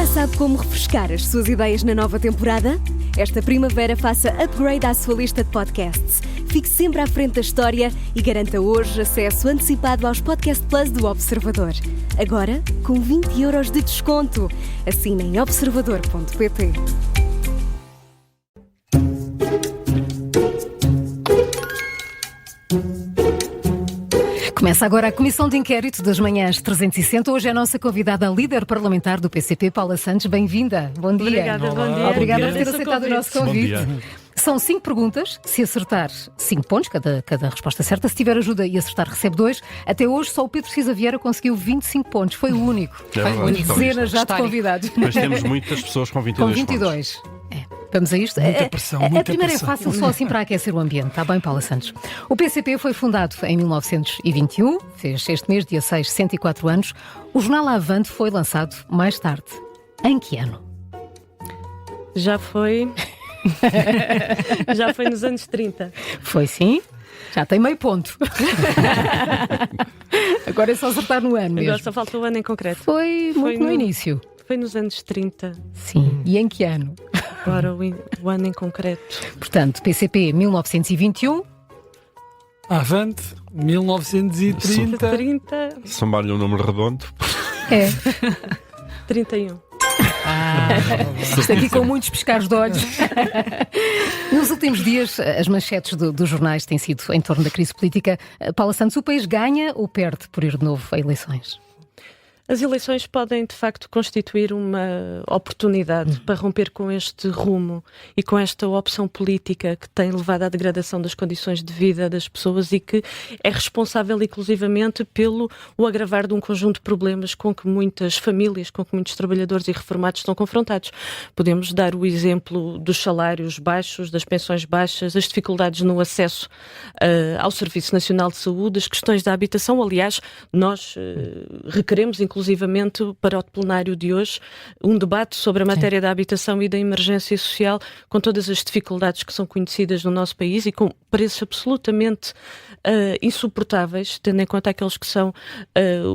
Já sabe como refrescar as suas ideias na nova temporada? Esta primavera faça upgrade à sua lista de podcasts. Fique sempre à frente da história e garanta hoje acesso antecipado aos Podcast Plus do Observador. Agora, com 20€ de desconto. Assine em observador.pt. Começa agora a Comissão de Inquérito das Manhãs 360. Hoje é a nossa convidada, a líder parlamentar do PCP, Paula Santos. Bem-vinda. Bom dia. Obrigada, bom dia. Obrigada por ter aceitado o nosso convite. Bom dia. São 5 perguntas. Se acertar, 5 pontos, cada resposta certa. Se tiver ajuda e acertar, recebe 2. Até hoje, só o Pedro Cisa Vieira conseguiu 25 pontos. Foi o único. É verdade. Dezenas já de convidados. Mas temos muitas pessoas com 22 Com 22. Vamos a isto? Muita pressão, A muita primeira pressão. é fácil, só assim para aquecer o ambiente. Está bem, Paula Santos? O PCP foi fundado em 1921, fez este mês, dia 6, 104 anos. O jornal Avante foi lançado mais tarde. Em que ano? Já foi nos anos 30. Foi sim. Já tem meio ponto. Agora é só acertar no ano mesmo. Agora só falta o ano em concreto. Foi muito no início. Foi nos anos 30. Sim. E em que ano? Agora o ano em concreto. Portanto, PCP 1921. Avante, 1930. 30, São-lhe um número redondo. É. 31. Isto aqui com muitos pescados de olhos. Nos últimos dias, as manchetes dos jornais têm sido em torno da crise política. Paula Santos, o país ganha ou perde por ir de novo a eleições? As eleições podem, de facto, constituir uma oportunidade para romper com este rumo e com esta opção política que tem levado à degradação das condições de vida das pessoas e que é responsável, inclusivamente, pelo agravar de um conjunto de problemas com que muitas famílias, com que muitos trabalhadores e reformados estão confrontados. Podemos dar o exemplo dos salários baixos, das pensões baixas, as dificuldades no acesso ao Serviço Nacional de Saúde, as questões da habitação. Aliás, nós requeremos, inclusivamente para o plenário de hoje, um debate sobre a matéria da habitação e da emergência social, com todas as dificuldades que são conhecidas no nosso país e com preços absolutamente insuportáveis, tendo em conta aqueles que são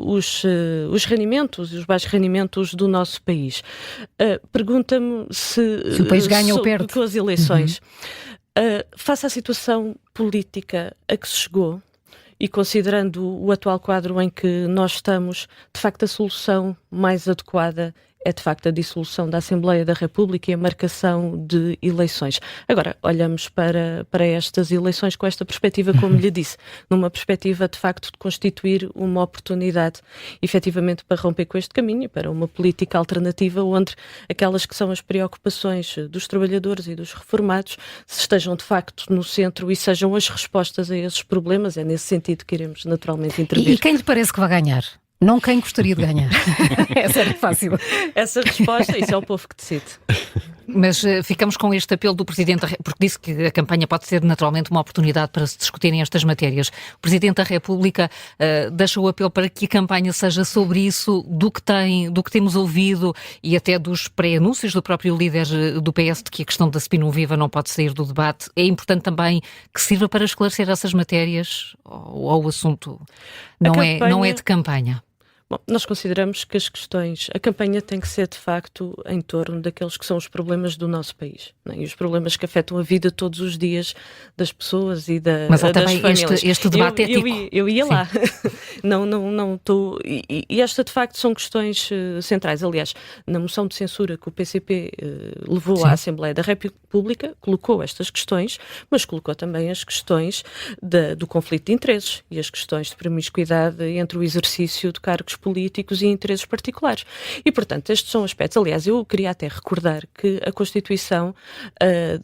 os rendimentos e os baixos rendimentos do nosso país. Pergunta-me se o país ganha ou perde com as eleições. Face à situação política a que se chegou, e considerando o atual quadro em que nós estamos, de facto a solução mais adequada é de facto a dissolução da Assembleia da República e a marcação de eleições. Agora, olhamos para estas eleições com esta perspectiva, como lhe disse, numa perspectiva de facto de constituir uma oportunidade efetivamente para romper com este caminho e para uma política alternativa onde aquelas que são as preocupações dos trabalhadores e dos reformados se estejam de facto no centro e sejam as respostas a esses problemas. É nesse sentido que iremos naturalmente intervir. E quem lhe parece que vai ganhar? Não quem gostaria de ganhar. Essa era fácil. Essa resposta, isso é o povo que decide. Mas ficamos com este apelo do Presidente, porque disse que a campanha pode ser naturalmente uma oportunidade para se discutirem estas matérias. O Presidente da República deixa o apelo para que a campanha seja sobre isso, do que temos ouvido e até dos pré-anúncios do próprio líder do PS de que a questão da Spin Viva não pode sair do debate. É importante também que sirva para esclarecer essas matérias ou o assunto não é de campanha? Bom, nós consideramos que a campanha tem que ser de facto em torno daqueles que são os problemas do nosso país, não é? E os problemas que afetam a vida todos os dias das pessoas e Mas há das também famílias. este debate ético. Eu ia lá. Não estou. E esta de facto são questões centrais. Aliás, na moção de censura que o PCP levou à Assembleia da República, colocou estas questões, mas colocou também as questões do conflito de interesses e as questões de promiscuidade entre o exercício de cargos políticos e interesses particulares. E, portanto, estes são aspectos. Aliás, eu queria até recordar que a Constituição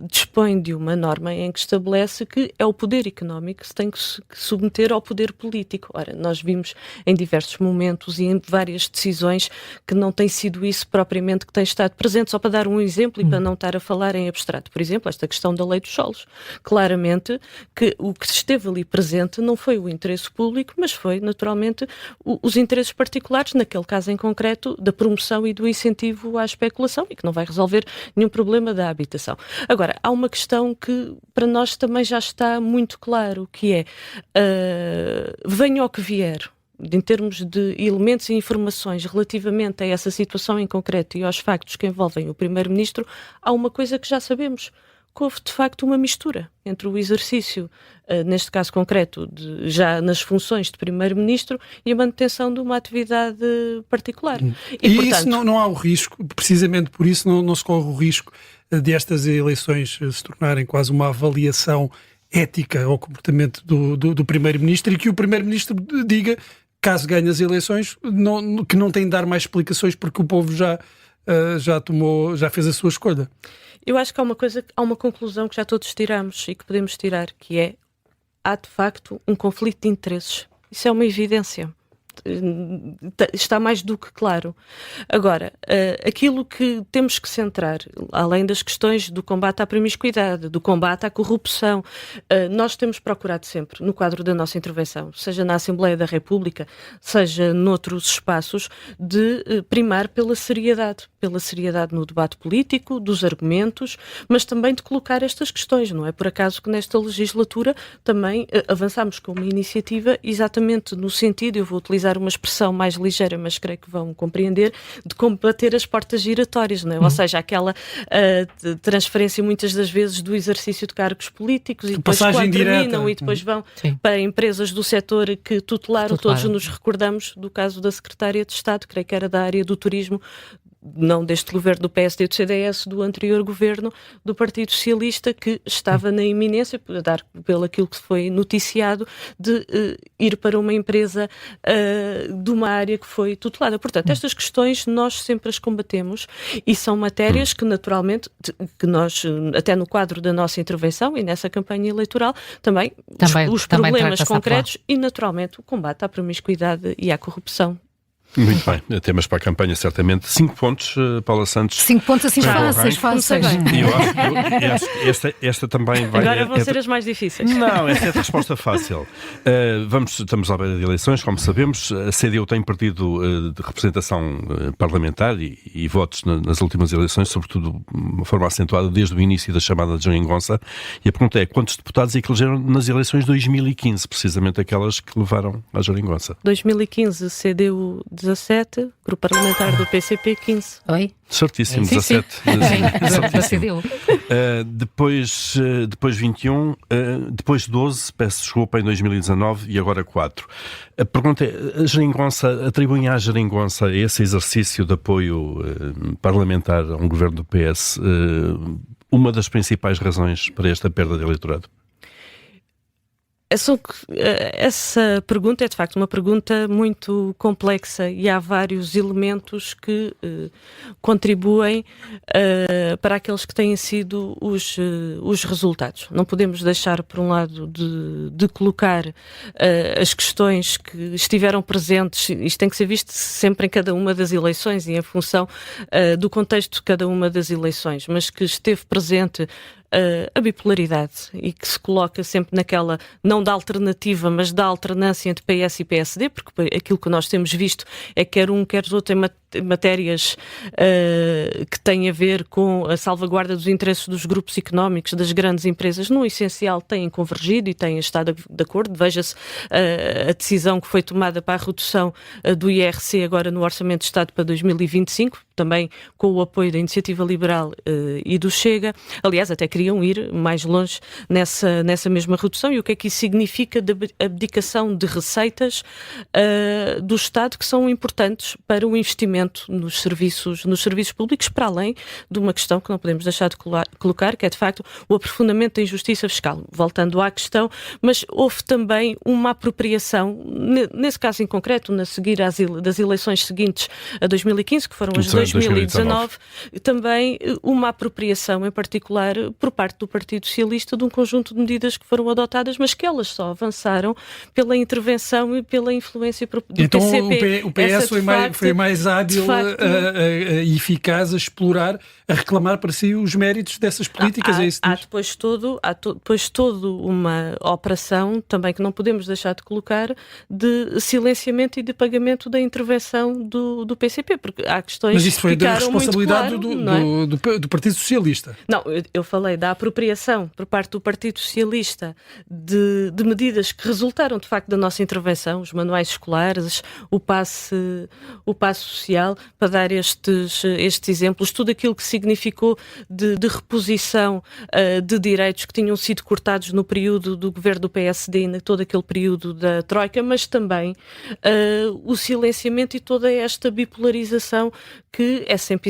dispõe de uma norma em que estabelece que é o poder económico que se tem que submeter ao poder político. Ora, nós vimos em diversos momentos e em várias decisões que não tem sido isso propriamente que tem estado presente. Só para dar um exemplo e para não estar a falar em abstrato. Por exemplo, esta questão da lei dos solos. Claramente que o que esteve ali presente não foi o interesse público, mas foi, naturalmente, os interesses particulares, naquele caso em concreto, da promoção e do incentivo à especulação e que não vai resolver nenhum problema da habitação. Agora, há uma questão que para nós também já está muito claro, que é, venha o que vier, em termos de elementos e informações relativamente a essa situação em concreto e aos factos que envolvem o Primeiro-Ministro, há uma coisa que já sabemos, que houve de facto uma mistura entre o exercício, neste caso concreto, já nas funções de Primeiro-Ministro e a manutenção de uma atividade particular. E portanto, isso não há o risco, precisamente por isso não se corre o risco destas eleições se tornarem quase uma avaliação ética ao comportamento do Primeiro-Ministro e que o Primeiro-Ministro diga, caso ganhe as eleições, que não tem de dar mais explicações porque o povo já fez a sua escolha. Eu acho que há uma conclusão que já todos tiramos e que podemos tirar, que é, há de facto um conflito de interesses. Isso é uma evidência. Está mais do que claro. Agora, aquilo que temos que centrar, além das questões do combate à promiscuidade, do combate à corrupção, nós temos procurado sempre, no quadro da nossa intervenção, seja na Assembleia da República, seja noutros espaços, de primar pela seriedade no debate político, dos argumentos, mas também de colocar estas questões. Não é por acaso que nesta legislatura também avançámos com uma iniciativa exatamente no sentido, eu vou utilizar uma expressão mais ligeira, mas creio que vão compreender, de combater as portas giratórias, não é? Ou seja, aquela transferência muitas das vezes do exercício de cargos políticos e depois quando terminam e depois vão para empresas do setor que tutelaram, todos nos recordamos do caso da Secretária de Estado, creio que era da área do turismo, não deste governo do PSD e do CDS, do anterior governo do Partido Socialista, que estava na iminência, pelo aquilo que foi noticiado, de ir para uma empresa de uma área que foi tutelada. Portanto, estas questões nós sempre as combatemos e são matérias que naturalmente, que nós, até no quadro da nossa intervenção e nessa campanha eleitoral, também os problemas concretos e naturalmente o combate à promiscuidade e à corrupção. Muito bem, temas para a campanha, certamente. 5 pontos, Paula Santos. 5 pontos assim fáceis. E eu acho que esta também vai... Agora vão ser as mais difíceis. Não, essa é a resposta fácil. Estamos à beira de eleições, como sabemos. A CDU tem perdido de representação parlamentar e votos nas últimas eleições, sobretudo de uma forma acentuada desde o início da chamada de Geringonça. E a pergunta é, quantos deputados é que elegeram nas eleições de 2015, precisamente aquelas que levaram à Geringonça? 2015, CDU 17, Grupo Parlamentar do PCP 15. Oi? Certíssimo, sim, 17. Certíssimo. Depois 21, depois 12, peço desculpa, em 2019 e agora 4. A pergunta é, atribuem à Geringonça esse exercício de apoio parlamentar a um governo do PS uma das principais razões para esta perda de eleitorado? Essa pergunta é de facto uma pergunta muito complexa e há vários elementos que contribuem para aqueles que têm sido os resultados. Não podemos deixar, por um lado, de colocar as questões que estiveram presentes, isto tem que ser visto sempre em cada uma das eleições e em função do contexto de cada uma das eleições, mas que esteve presente a bipolaridade e que se coloca sempre naquela, não da alternativa, mas da alternância entre PS e PSD, porque aquilo que nós temos visto é que quer um, quer outro em matérias que têm a ver com a salvaguarda dos interesses dos grupos económicos, das grandes empresas, no essencial têm convergido e têm estado de acordo. Veja-se a decisão que foi tomada para a redução do IRC agora no Orçamento de Estado para 2025, também com o apoio da Iniciativa Liberal e do Chega. Aliás, até queriam ir mais longe nessa mesma redução. E o que é que isso significa de abdicação de receitas do Estado que são importantes para o investimento nos serviços públicos, para além de uma questão que não podemos deixar de colocar, que é de facto o aprofundamento da injustiça fiscal. Voltando à questão, mas houve também uma apropriação, nesse caso em concreto, das eleições seguintes a 2015, que foram as de 2019, também uma apropriação em particular por parte do Partido Socialista de um conjunto de medidas que foram adotadas, mas que elas só avançaram pela intervenção e pela influência do então, PCP. Então o PS foi mais hábil hábil e eficaz a explorar, a reclamar para si os méritos dessas políticas. Há depois toda uma operação também que não podemos deixar de colocar de silenciamento e de pagamento da intervenção do PCP, porque há questões. Mas isso foi que da responsabilidade do Partido Socialista. Não, eu falei da apropriação por parte do Partido Socialista de medidas que resultaram de facto da nossa intervenção, os manuais escolares, o passe social, para dar estes exemplos, tudo aquilo que significou de reposição de direitos que tinham sido cortados no período do governo do PSD e todo aquele período da Troika, mas também o silenciamento e toda esta bipolarização que é sempre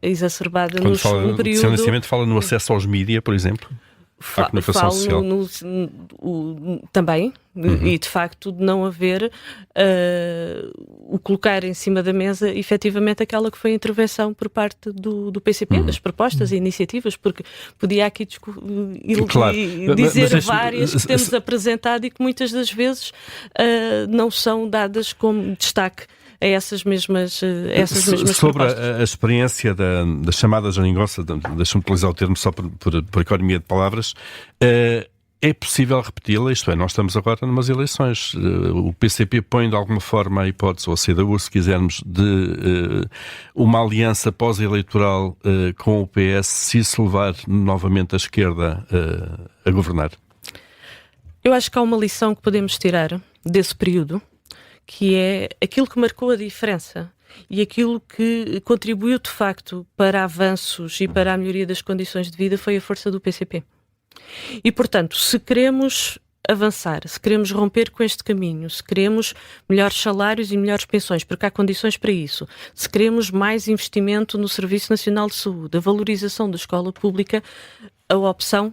exacerbada no período. De silenciamento, fala no acesso aos mídia, por exemplo? À comunicação social. Também, e de facto de não haver o colocar em cima da mesa efetivamente aquela que foi a intervenção por parte do PCP, das propostas e iniciativas, porque podia aqui dizer várias que temos apresentado e que muitas das vezes não são dadas como destaque a essas mesmas sobre propostas. A experiência da chamada geringonça, deixa-me utilizar o termo só por economia de palavras, é possível repeti-la? Isto é, nós estamos agora numas eleições. O PCP põe de alguma forma a hipótese, ou a CDU, se quisermos, de uma aliança pós-eleitoral com o PS, se se levar novamente a esquerda a governar? Eu acho que há uma lição que podemos tirar desse período, que é aquilo que marcou a diferença e aquilo que contribuiu de facto para avanços e para a melhoria das condições de vida foi a força do PCP. E, portanto, se queremos avançar, se queremos romper com este caminho, se queremos melhores salários e melhores pensões, porque há condições para isso, se queremos mais investimento no Serviço Nacional de Saúde, a valorização da escola pública, a opção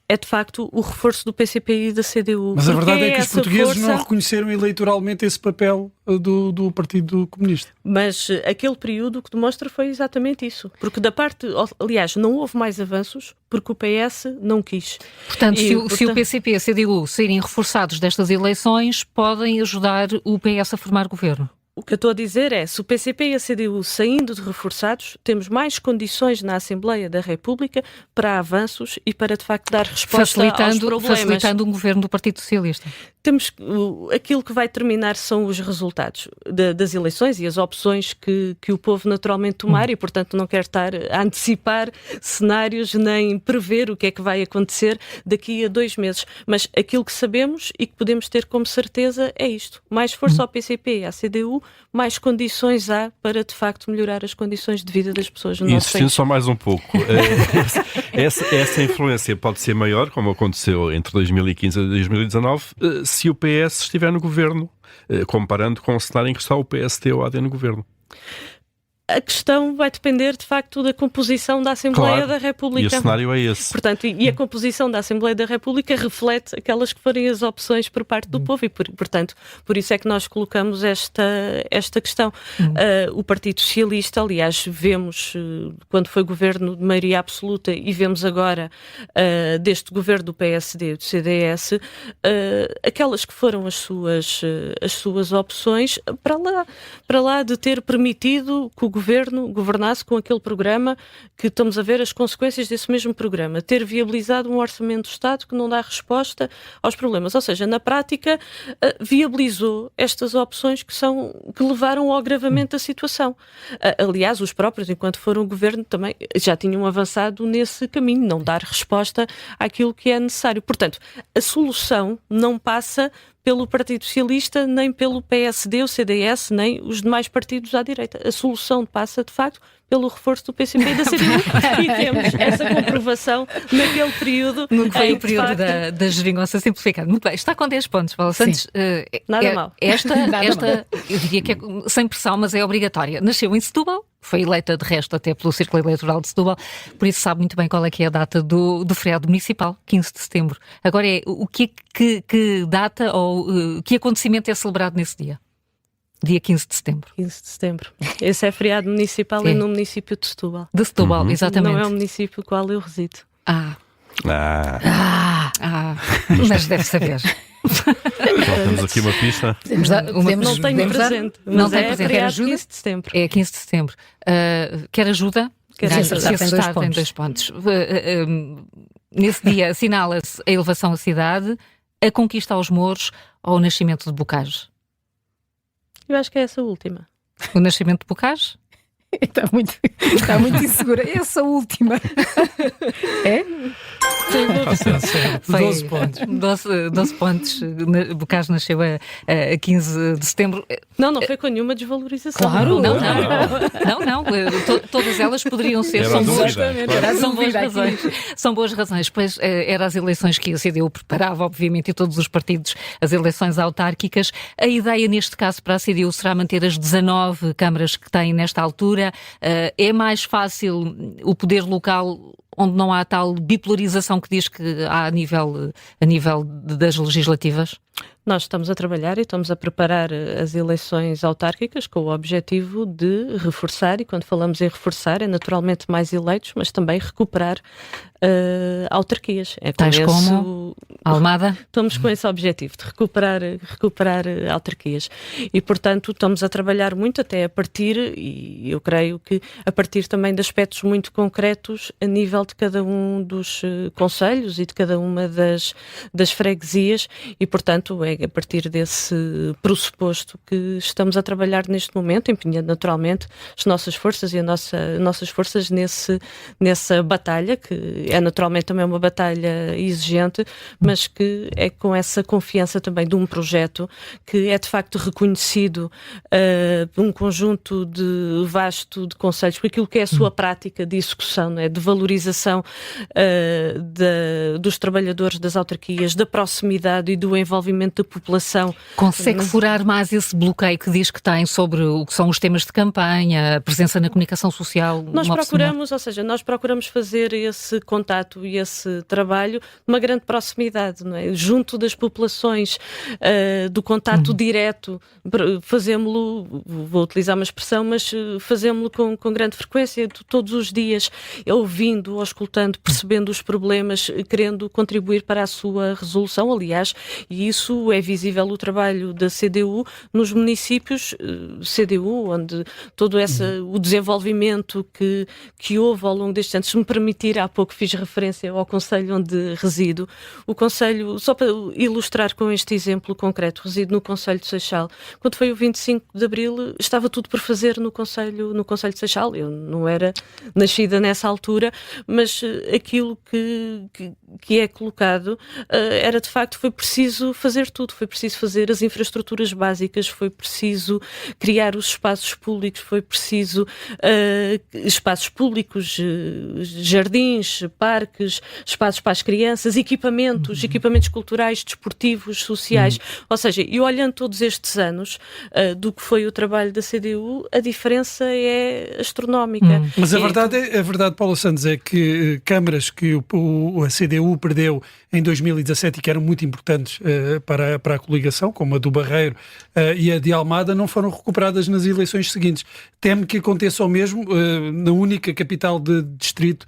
é de facto o reforço do PCP e da CDU. Mas a verdade é que os portugueses não reconheceram eleitoralmente esse papel do Partido Comunista. Mas aquele período que demonstra foi exatamente isso. Porque da parte, aliás, não houve mais avanços porque o PS não quis. Portanto, se o PCP e a CDU saírem reforçados destas eleições, podem ajudar o PS a formar governo? O que eu estou a dizer é, se o PCP e a CDU saindo de reforçados, temos mais condições na Assembleia da República para avanços e para, de facto, dar resposta aos problemas. Facilitando um governo do Partido Socialista. Aquilo que vai terminar são os resultados das eleições e as opções que o povo naturalmente tomar e, portanto, não quero estar a antecipar cenários nem prever o que é que vai acontecer daqui a 2 meses. Mas aquilo que sabemos e que podemos ter como certeza é isto. Mais força ao PCP e à CDU, mais condições há para, de facto, melhorar as condições de vida das pessoas no nosso país. Só mais um pouco. Essa influência pode ser maior, como aconteceu entre 2015 e 2019, se o PS estiver no governo, comparando com o cenário em que está o PSD ou o AD no governo. A questão vai depender, de facto, da composição da Assembleia da República. E o cenário é esse. Portanto, e a composição da Assembleia da República reflete aquelas que forem as opções por parte do povo e, portanto, por isso é que nós colocamos esta questão. O Partido Socialista, aliás, vemos quando foi governo de maioria absoluta e vemos agora deste governo do PSD e do CDS, aquelas que foram as suas opções para lá de ter permitido que o governo governasse com aquele programa, que estamos a ver as consequências desse mesmo programa, ter viabilizado um orçamento do Estado que não dá resposta aos problemas, ou seja, na prática viabilizou estas opções que levaram ao agravamento da situação. Aliás, os próprios, enquanto foram governo, também já tinham avançado nesse caminho, não dar resposta àquilo que é necessário. Portanto, a solução não passa pelo Partido Socialista, nem pelo PSD, o CDS, nem os demais partidos à direita. A solução passa, de facto, pelo reforço do PCP e da CDU. E temos essa comprovação naquele período. No que foi o período da geringonça simplificada. Muito bem, está com 10 pontos, Paula Santos. Nada mal. Esta eu diria que é sem pressão, mas é obrigatória. Nasceu em Setúbal, foi eleita de resto até pelo Círculo Eleitoral de Setúbal, por isso sabe muito bem qual é que é a data do feriado municipal, 15 de setembro. Agora o que data ou que acontecimento é celebrado nesse dia? Dia 15 de setembro. 15 de setembro. Esse é feriado municipal no município de Setúbal. De Setúbal, exatamente. Não é o município no qual eu resido. Mas deve saber. Temos aqui uma pista. Não tenho presente, mas é feriado 15 de setembro. É 15 de setembro. Quer ajuda? Tem 2 pontos. Nesse dia assinala-se a elevação à cidade, a conquista aos Mouros ou o nascimento de Bocage? Eu acho que é essa última. O nascimento de Bocage? Está muito insegura. Essa última. É? Foi 12 pontos. 12 pontos. Bocage nasceu a 15 de setembro. Não foi com nenhuma desvalorização. Claro. Não. Todas elas poderiam ser. São boas razões. Pois eram as eleições que a CDU preparava, obviamente, e todos os partidos, as eleições autárquicas. A ideia, neste caso, para a CDU será manter as 19 câmaras que tem nesta altura. É mais fácil o poder local, onde não há tal bipolarização que diz que há a nível das legislativas? Nós estamos a trabalhar e estamos a preparar as eleições autárquicas com o objetivo de reforçar, e quando falamos em reforçar é naturalmente mais eleitos, mas também recuperar autarquias. Tais como Almada? Estamos com esse objetivo de recuperar autarquias e, portanto, estamos a trabalhar muito até a partir, e eu creio que a partir também de aspectos muito concretos a nível de cada um dos concelhos e de cada uma das freguesias e, portanto, é a partir desse pressuposto que estamos a trabalhar neste momento, empenhando naturalmente as nossas forças e nossas forças nessa batalha, que é naturalmente também uma batalha exigente, mas que é com essa confiança também de um projeto que é de facto reconhecido um conjunto vasto de concelhos, por aquilo que é a sua prática de execução, não é? De valorização dos trabalhadores das autarquias, da proximidade e do envolvimento da população. Consegue furar mais esse bloqueio que diz que tem sobre o que são os temas de campanha, a presença na comunicação social? Nós procuramos fazer esse contato e esse trabalho de uma grande proximidade, não é? Junto das populações, do contato direto, fazemos-lo, vou utilizar uma expressão, mas fazemos-lo com grande frequência, todos os dias, ouvindo, auscultando, percebendo os problemas, querendo contribuir para a sua resolução, aliás, e isso é visível o trabalho da CDU nos municípios, CDU, onde todo o desenvolvimento que houve ao longo destes anos. Se me permitir, há pouco fiz referência ao concelho onde resido. O concelho, só para ilustrar com este exemplo concreto, resido no concelho de Seixal. Quando foi o 25 de Abril, estava tudo por fazer no concelho de Seixal. Eu não era nascida nessa altura, mas aquilo que é colocado era de facto, foi preciso fazer tudo, foi preciso fazer as infraestruturas básicas, foi preciso criar os espaços públicos, foi preciso espaços públicos, jardins, parques, espaços para as crianças, equipamentos culturais, desportivos, sociais. Ou seja, e olhando todos estes anos do que foi o trabalho da CDU, a diferença é astronómica. Mas a verdade, Paula Santos, é que câmaras que a CDU perdeu em 2017 e que eram muito importantes para a coligação, como a do Barreiro e a de Almada, não foram recuperadas nas eleições seguintes. Temo que aconteça o mesmo na única capital de distrito,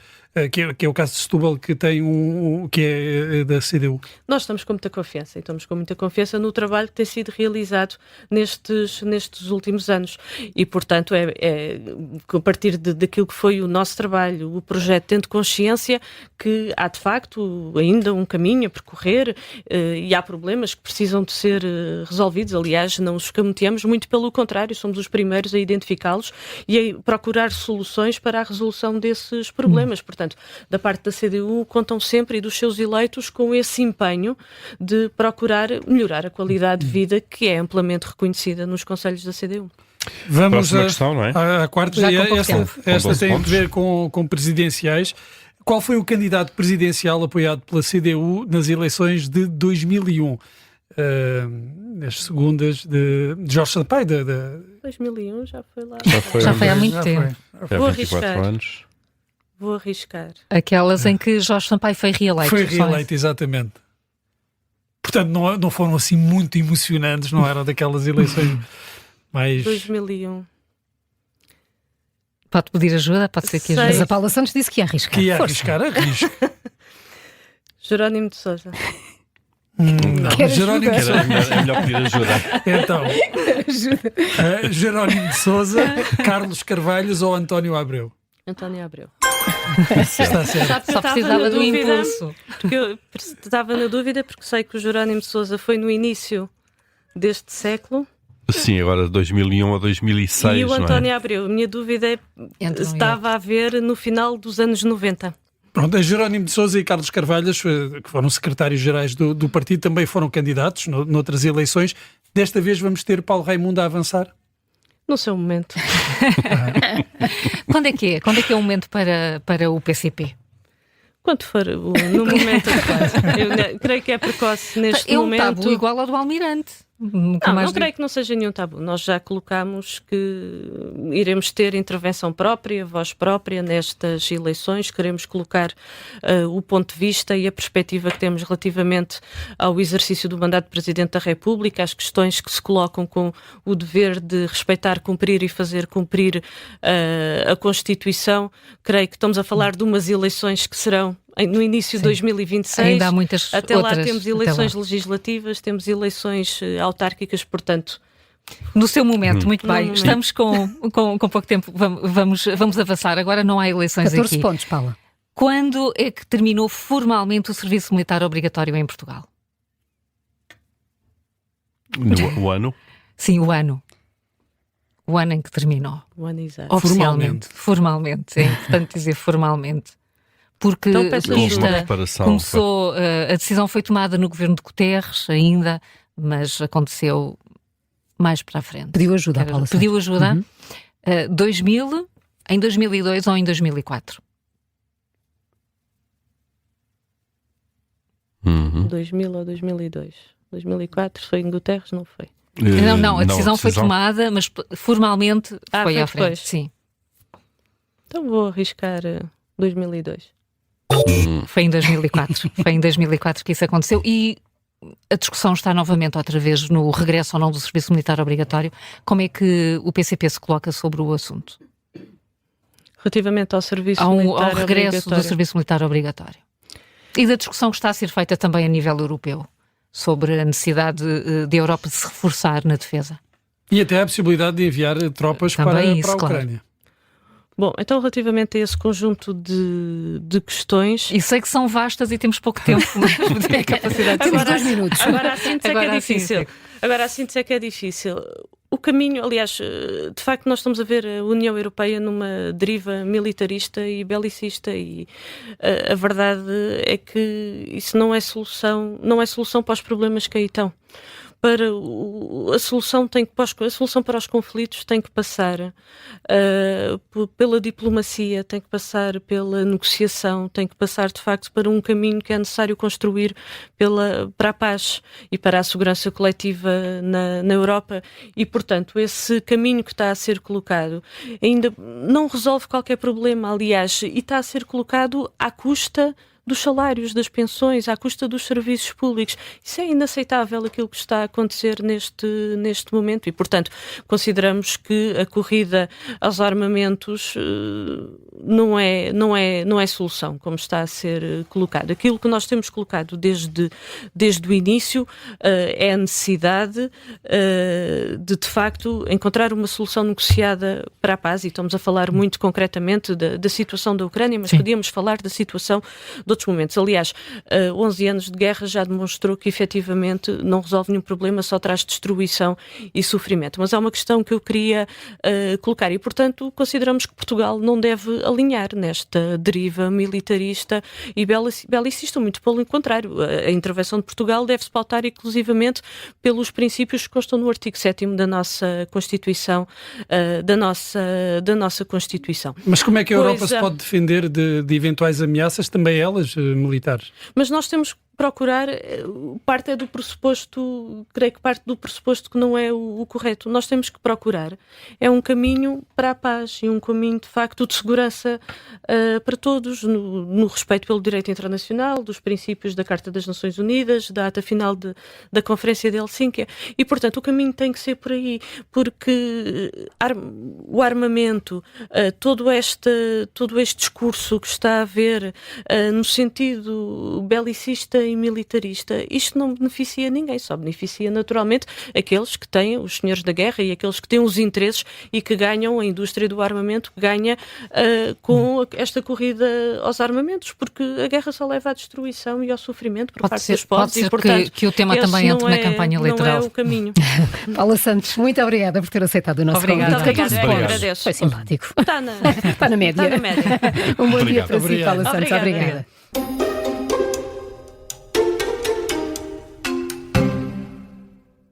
que é o caso de Setúbal, que que é da CDU. Nós estamos com muita confiança no trabalho que tem sido realizado nestes últimos anos e, portanto, a partir daquilo que foi o nosso trabalho, o projeto, tendo consciência que há de facto ainda um caminho a percorrer e há problemas que precisam de ser resolvidos. Aliás, não os escamoteamos, muito pelo contrário, somos os primeiros a identificá-los e a procurar soluções para a resolução desses problemas. Portanto, da parte da CDU, contam sempre, e dos seus eleitos, com esse empenho de procurar melhorar a qualidade de vida que é amplamente reconhecida nos concelhos da CDU. Vamos à questão, não é? À quarta, esta tem a ver com presidenciais. Qual foi o candidato presidencial apoiado pela CDU nas eleições de 2001? Nas segundas de Jorge Sampaio. 2001 já foi lá. Já foi há muito tempo. Vou arriscar. Aquelas em que Jorge Sampaio foi reeleito. Foi reeleito, exatamente. Portanto, não foram assim muito emocionantes, não eram daquelas eleições mais... 2001. Pode pedir ajuda? Pode ser que ajude. Mas a Paula Santos disse que ia arriscar. Que ia arriscar, arrisco. Jerónimo de Sousa. Não, Jerónimo de Sousa. É melhor pedir ajuda. Então, Jerónimo de Sousa, Carlos Carvalhos ou António Abreu? António Abreu. Está certo. Só precisava do impulso. Porque eu estava na dúvida, porque sei que o Jerónimo de Sousa foi no início deste século. Sim, agora 2001 ou 2006, E o não é? António Abreu, a minha dúvida é, estava a ver no final dos anos 90. Pronto, Jerónimo de Sousa e Carlos Carvalhos, que foram secretários-gerais do partido, também foram candidatos noutras eleições. Desta vez vamos ter Paulo Raimundo a avançar? No seu momento. Quando é que é? Quando é que é o momento para o PCP? Quando for no momento adequado. Eu creio que é precoce neste É um momento. tabu igual ao do Almirante. Nunca mais Não creio que não seja nenhum tabu. Nós já colocámos que iremos ter intervenção própria, voz própria nestas eleições. Queremos colocar o ponto de vista e a perspectiva que temos relativamente ao exercício do mandato de Presidente da República, às questões que se colocam com o dever de respeitar, cumprir e fazer cumprir a Constituição. Creio que estamos a falar de umas eleições que serão no início de 2026. Ainda há muitas até outras. lá temos eleições legislativas, temos eleições autárquicas, portanto... No seu momento, muito bem. momento. Estamos com pouco tempo. Vamos avançar. Agora não há eleições 14 aqui. pontos, Paula. Quando é que terminou formalmente o serviço militar obrigatório em Portugal? O ano? Sim, o ano. O ano em que terminou. O ano exato. Oficialmente. Formalmente. É importante dizer formalmente. Porque Então, peço Houve ajuda. uma preparação. começou, a decisão foi tomada no governo de Guterres ainda, mas aconteceu mais para a frente. Pediu ajuda, Paula Santos. Pediu ajuda. 2000, em 2002 ou em 2004? Uhum. 2000 ou 2002. 2004 foi em Guterres, não foi? Não, a decisão foi tomada, mas formalmente foi foi à frente. depois. Sim, Então vou arriscar 2002. foi em 2004. Foi em 2004 que isso aconteceu e a discussão está novamente outra vez no regresso ou não do serviço militar obrigatório. Como é que o PCP se coloca sobre o assunto? Relativamente ao serviço Ao militar regresso obrigatório. do serviço militar obrigatório. E da discussão que está a ser feita também a nível europeu sobre a necessidade de Europa se reforçar na defesa. E até a possibilidade de enviar tropas Também para isso, a claro. Ucrânia. Bom, então relativamente a esse conjunto de questões... E sei que são vastas e temos pouco tempo, mas tem a capacidade de Temos 2 minutos. Agora a síntese é que Agora é a síntese. difícil. Agora a síntese é que é difícil. O caminho, aliás, de facto nós estamos a ver a União Europeia numa deriva militarista e belicista e a verdade é que isso não é solução para os problemas que aí estão. A solução para os conflitos tem que passar pela diplomacia, tem que passar pela negociação, tem que passar de facto para um caminho que é necessário construir para a paz e para a segurança coletiva na Europa e, portanto, esse caminho que está a ser colocado ainda não resolve qualquer problema, aliás, e está a ser colocado à custa dos salários, das pensões, à custa dos serviços públicos. Isso é inaceitável aquilo que está a acontecer neste momento e, portanto, consideramos que a corrida aos armamentos não é solução, como está a ser colocado. Aquilo que nós temos colocado desde o início é a necessidade de facto, encontrar uma solução negociada para a paz, e estamos a falar muito concretamente da situação da Ucrânia, mas podíamos falar da situação de outros momentos. Aliás, 11 anos de guerra já demonstrou que efetivamente não resolve nenhum problema, só traz destruição e sofrimento. Mas há uma questão que eu queria colocar e, portanto, consideramos que Portugal não deve alinhar nesta deriva militarista e belicista, muito pelo contrário. A intervenção de Portugal deve-se pautar exclusivamente pelos princípios que constam no artigo 7º da nossa Constituição, da nossa Constituição. Mas como é que a Europa se pode defender de eventuais ameaças, também elas militares? Mas nós temos procurar, parte do pressuposto, creio que parte do pressuposto que não é o correto. Nós temos que procurar um caminho para a paz e um caminho, de facto, de segurança para todos, no respeito pelo direito internacional, dos princípios da Carta das Nações Unidas, da ata final da Conferência de Helsínquia. E, portanto, o caminho tem que ser por aí, porque o armamento, todo este discurso que está a haver no sentido belicista e militarista, isto não beneficia ninguém, só beneficia naturalmente aqueles que têm, os senhores da guerra e aqueles que têm os interesses e que ganham, a indústria do armamento que ganha com esta corrida aos armamentos, porque a guerra só leva à destruição e ao sofrimento por parte dos povos. Pode ser e, portanto, que o tema também entre na campanha eleitoral. Não é o caminho. Paula Santos, muito obrigada por ter aceitado o nosso Obrigada. convite. Obrigada, eu agradeço. Foi simpático. Está na Está na média. Está na média. Um bom dia Obrigado. para si, Paula Santos. Obrigada. Obrigada.